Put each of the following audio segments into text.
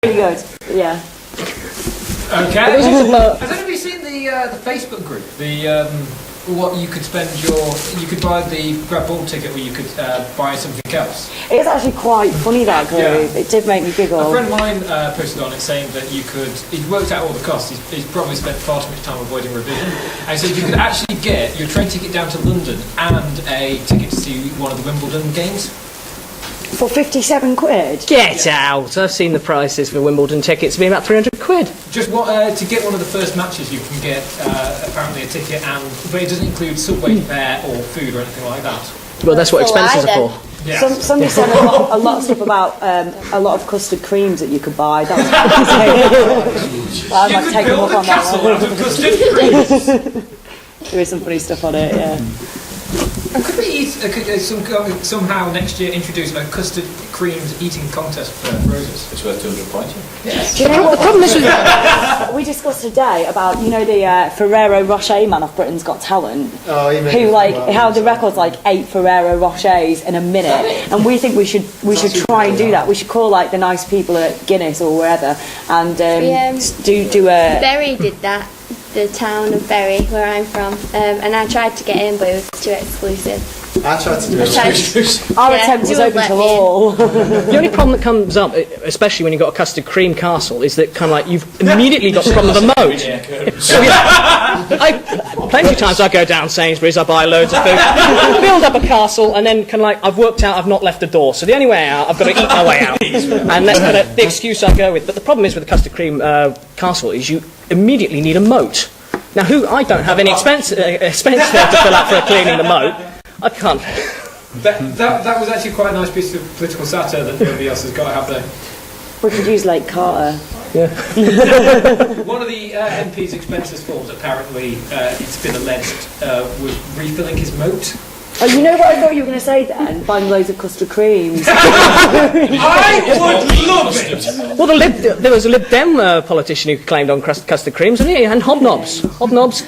Really good. Yeah. Okay. Has anybody seen the Facebook group? What you could spend you could buy the grab ball ticket, or you could buy something else. It's actually quite funny, that group. Yeah. It did make me giggle. A friend of mine posted on it saying that he'd worked out all the costs. He's probably spent far too much time avoiding revision. And so you could actually get your train ticket down to London and a ticket to see one of the Wimbledon games. For 57 quid? Get out! I've seen the prices for Wimbledon tickets being about 300 quid. Just to get one of the first matches, you can get apparently a ticket, but it doesn't include subway fare or food or anything like that. Well, that's what expenses are for. Yeah. Somebody said a lot of stuff about a lot of custard creams that you could buy. That was I'd like to take them up on that one. Out of custard creams. There is some funny stuff on it, yeah. And could we somehow next year introduce a custard creams eating contest for roses? It's worth 200 points. Yes. Do you know what the problem is with we discussed today about, the Ferrero Rocher man off Britain's Got Talent, who held the records 8 Ferrero Rochers in a minute, and we think we should try and do that. We should call the nice people at Guinness or wherever and do a. Bury did that. The town of Bury, where I'm from, and I tried to get in, but it was too exclusive. I tried to do it. Our attempt was open to all. The only problem that comes up, especially when you've got a custard cream castle, is that you've immediately got the problem of the moat. Plenty of times I go down Sainsbury's, I buy loads of food, build up a castle, and then I've worked out I've not left the door, so the only way out, I've got to eat my way out, and that's the excuse I go with. But the problem is with the custard cream castle is you immediately need a moat. Now, I don't have any expense there to fill out for cleaning the moat. I can't. That was actually quite a nice piece of political satire that nobody else has got to have there. We could use Lake Carter. Yeah. One of the MP's expenses forms, apparently, it's been alleged, was refilling his moat. Oh, you know what I thought you were going to say then? Buying loads of custard creams. I would love it! Well, there was a Lib Dem politician who claimed on custard creams, wasn't he? And hobnobs,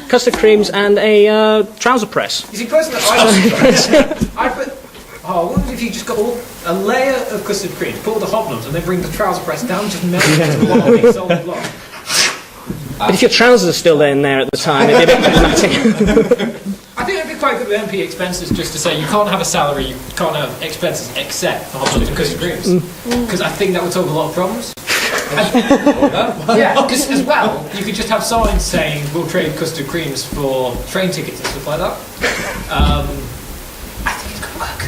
custard creams, and a trouser press. You see, personally, I wonder if you just got a layer of custard cream, pull the hobnobs, and then bring the trouser press down, just melt it into one big solid block. But if your trousers are still in there at the time, it'd be a bit problematic. I think it'd be quite good with MP expenses just to say you can't have a salary, you can't have expenses except for hobnobs and custard creams. Because I think that would solve a lot of problems. Yeah, because as well, you could just have signs saying we'll trade custard creams for train tickets and stuff like that. I think it could work.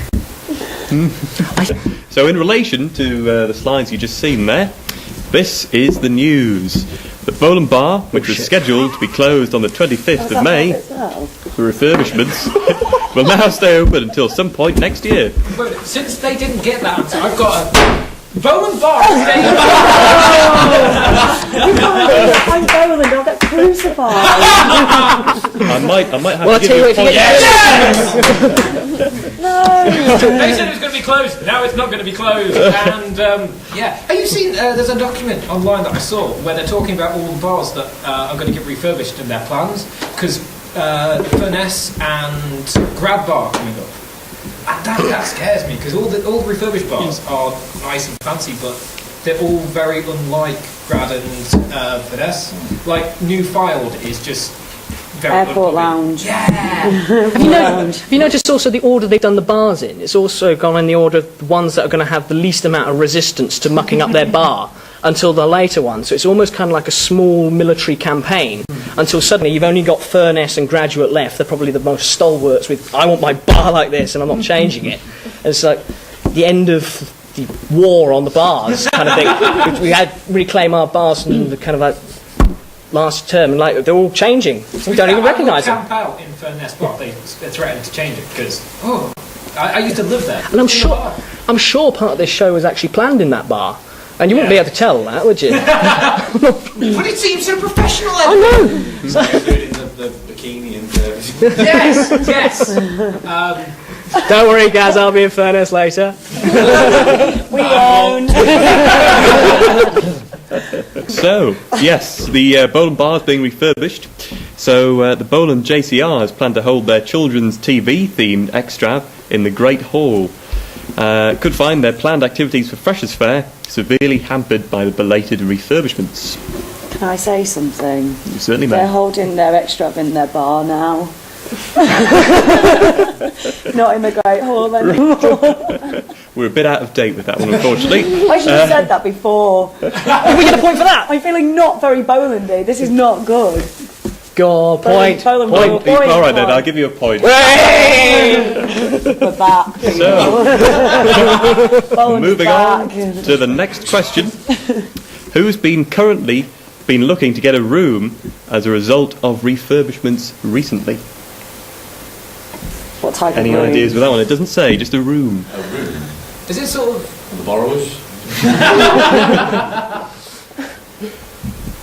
So in relation to the slides you just seen there, this is the news. The Bowling Bar, which was scheduled to be closed on the 25th of May for refurbishments, will now stay open until some point next year. But since they didn't get that answer, I've got a Bowling Bar. I'm Bowling, I'll get crucified. I might have Well, to give you a point. No. They said it was going to be closed. Now it's not going to be closed. And have you seen? There's a document online that I saw where they're talking about all the bars that are going to get refurbished in their plans because Furness and Grab Bar coming up. And that scares me because all the refurbished bars are nice and fancy, but they're all very unlike Grad and Furness. New Filed is just. Airport Lounge. Yeah. Have you noticed also the order they've done the bars in? It's also gone in the order of the ones that are going to have the least amount of resistance to mucking up their bar until the later ones. So it's almost kind of like a small military campaign until suddenly you've only got Furness and Graduate left. They're probably the most stalwarts with, I want my bar like this and I'm not changing it. And it's like the end of the war on the bars kind of thing. We had reclaim our bars and the kind of last term, and they're all changing. We don't even recognise them. Camp out in Furness Bar. They threatened to change it because I used to live there. And I'm sure part of this show was actually planned in that bar, and you wouldn't be able to tell that, would you? But it seems so professional. I know. The bikini and Yes. Don't worry, guys. I'll be in Furness later. We won't. So, yes, the Bowling Bar is being refurbished. So the Bowling JCRs plan to hold their children's TV-themed extra in the Great Hall. could find their planned activities for Freshers' Fair severely hampered by the belated refurbishments. Can I say something? You certainly may. They're holding their extra in their bar now. Not in the Great Hall anymore. We're a bit out of date with that one, unfortunately. I should have said that before. We get a point for that. I'm feeling not very Bolandy. This is not good. Go, point. Boland, Point. All right then, I'll give you a point. For that. So, moving on to the next question. Who's currently been looking to get a room as a result of refurbishments recently? What type Any of room? ideas with that one? It doesn't say, just a room. A room. Is it sort of... The borrowers.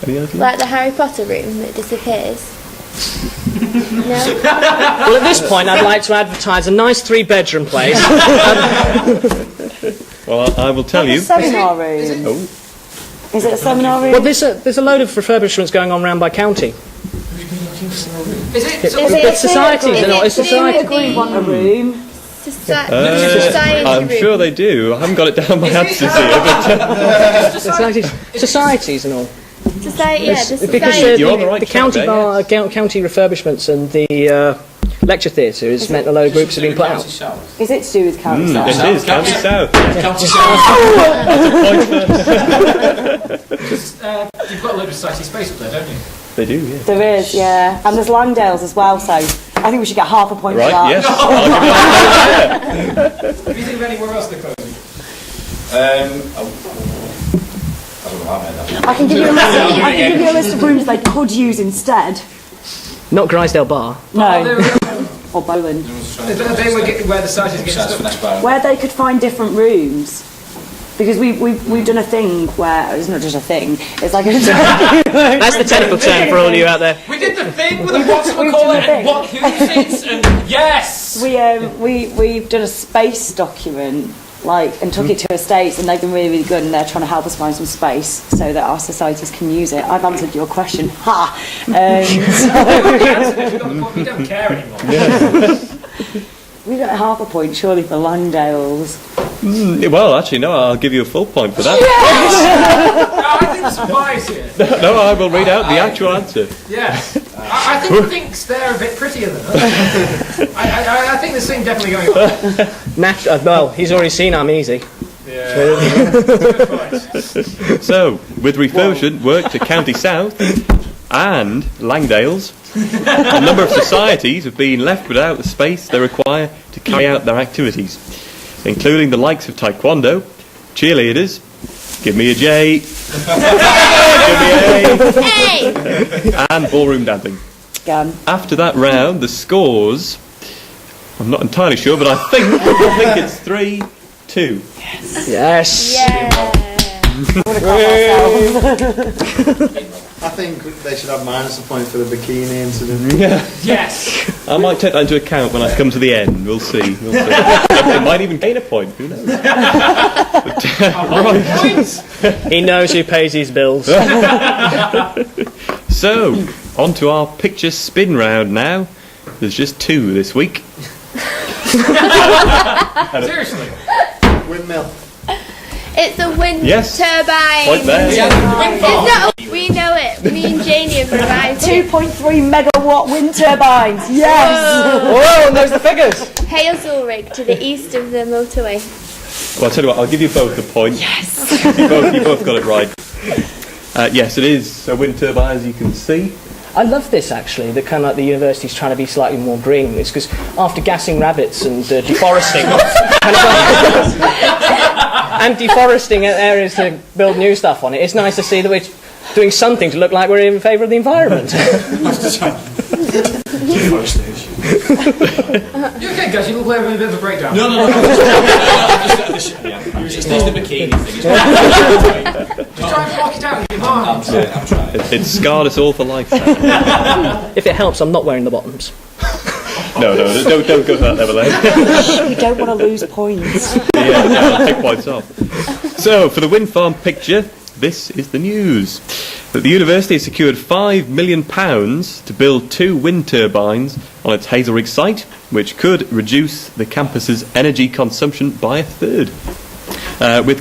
Any ideas? Like the Harry Potter room that disappears. No? Well, at this point, I'd like to advertise a nice 3-bedroom place. Well, I will tell Like you. a seminar room. Oh, Is it a seminar room? Well, there's a load of refurbishments going on round by county. Is it sort of... It's societies, Is and all. it It's to do society. with We want a room. Society I'm room. sure they do. I haven't got it down my answers here, but Societies and all. Society, yeah, the Because society You're on the room. right the track county there, bar, county refurbishments, and the lecture theatre has meant a load of groups have been put County out. South. Is it to do with County yes, South? it is. County South. County South. you've got a load of society space up there, don't you? They do, yeah. There is, yeah. And there's Langdales as well, so I think we should get half a point Right, for that. yes. Do you think of anywhere else they're closing? I don't know how I made that. I can give you a list of rooms they could use instead. Not Grisdale Bar. No. There we go. Or Boland. They were getting where the societies are getting Shout stuck. for next bar. Where they could find different rooms. Because we've done a thing where, it's not just a thing, it's like a... That's the technical term for all of you out there. We did the thing with the what's we We've call done it the and what who sits and yes. We've done a space document, and took it to estates, and they've been really, really good, and they're trying to help us find some space so that our societies can use it. I've answered your question. Ha! We don't care anymore. We got half a point, surely, for Langdales. Well, actually, no, I'll give you a full point for that. No, I think there's some bias here. No, I will read out the actual answer. Yes. I think he thinks they're a bit prettier than us. I think there's something definitely going on. Well, he's already seen I'm easy. Yeah. Good point. So, with refurbishment work to County South and Langdales, a number of societies have been left without the space they require to carry out their activities, including the likes of taekwondo, cheerleaders, give me a J, give me an Hey! A, and ballroom dancing. Again. After that round, the scores, I'm not entirely sure, but I think it's 3-2. Yes. Yeah. I think they should have minus a point for the bikini incident. Yes. I might take that into account when I come to the end. We'll see. They might even gain a point. Who knows? Points. He knows who pays his bills. So, on to our picture spin round now. There's just 2 this week. Seriously. Windmill. It's a wind Yes. turbine. Point there. It's not we know it. Me and Janie have revised it. 2.3 megawatt wind turbines. Yes. Whoa, and there's the figures. Hazelrig to the east of the motorway. Well, I'll tell you what, I'll give you both a point. Yes. You both got it right. Yes, it is a wind turbine, as you can see. I love this actually, the kind of like the university's trying to be slightly more green. It's because after gassing rabbits and deforesting and deforesting areas to build new stuff on it, it's nice to see that we're doing something to look like we're in favour of the environment. You okay, guys? You look like having a bit of a breakdown. No. It's the bikini thing. Just try and block it out in your mind. I'm trying. It's scarred us all for life. If it helps, I'm not wearing the bottoms. No, don't go to that level, eh? You don't want to lose points. Yeah, I'll take points off. So, for the wind farm picture, this is the news. That the university has secured £5 million to build 2 wind turbines on its Hazelrig site, which could reduce the campus's energy consumption by a third. With